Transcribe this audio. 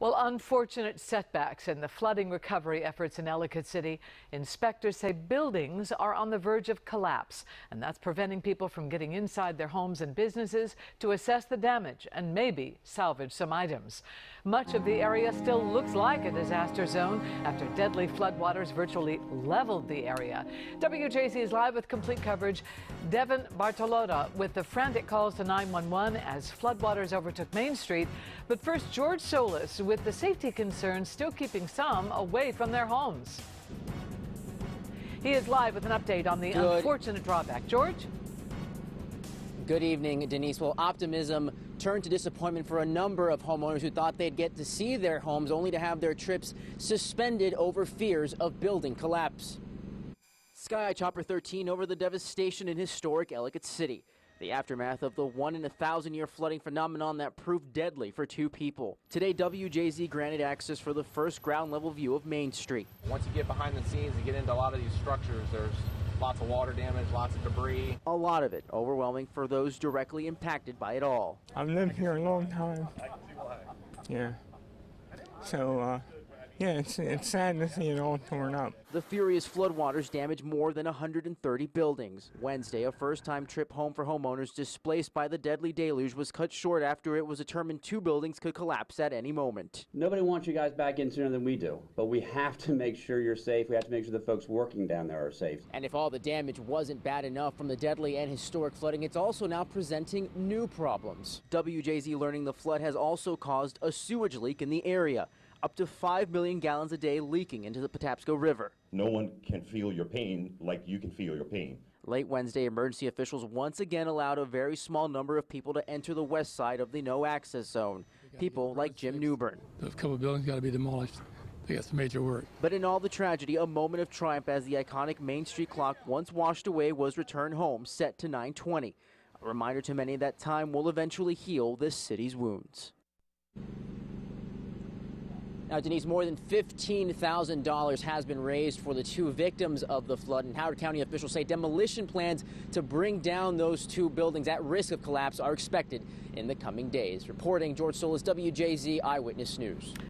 Well, unfortunate setbacks in the flooding recovery efforts in Ellicott City. Inspectors say buildings are on the verge of collapse, and that's preventing people from getting inside their homes and businesses to assess the damage and maybe salvage some items. Much of the area still looks like a disaster zone after deadly floodwaters virtually leveled the area. WJZ is live with complete coverage. Devin Bartolotta with the frantic calls to 911 as floodwaters overtook Main Street. But first, George Solis with the safety concerns still keeping some away from their homes. He is live with an update on the unfortunate drawback. George? Good evening, Denise. Well, optimism turned to disappointment for a number of homeowners who thought they'd get to see their homes only to have their trips suspended over fears of building collapse. Sky Chopper 13 over the devastation in historic Ellicott City. The aftermath of the 1-in-1,000-year flooding phenomenon that proved deadly for 2 people. Today, WJZ granted access for the first ground-level view of Main Street. Once you get behind the scenes and get into a lot of these structures, there's lots of water damage, lots of debris. A lot of it overwhelming for those directly impacted by it all. I've lived here a long time. Yeah. So, yeah, it's sad to see it all torn up. The furious floodwaters damaged more than 130 buildings. Wednesday, a first-time trip home for homeowners displaced by the deadly deluge was cut short after it was determined 2 buildings could collapse at any moment. Nobody wants you guys back in sooner than we do, but we have to make sure you're safe. We have to make sure the folks working down there are safe. And if all the damage wasn't bad enough from the deadly and historic flooding, it's also now presenting new problems. WJZ learning the flood has also caused a sewage leak in the area. Up to 5 million gallons a day leaking into the Patapsco River. No one can feel your pain like you can feel your pain. Late Wednesday, emergency officials once again allowed a very small number of people to enter the west side of the no-access zone. People like Jim Newbern. Those couple of buildings got to be demolished. They got some major work. But in all the tragedy, a moment of triumph as the iconic Main Street clock, once washed away, was returned home, set to 9:20. A reminder to many that time will eventually heal this city's wounds. Now, Denise, more than $15,000 has been raised for the 2 victims of the flood, and Howard County officials say demolition plans to bring down those 2 buildings at risk of collapse are expected in the coming days. Reporting, George Solis, WJZ Eyewitness News.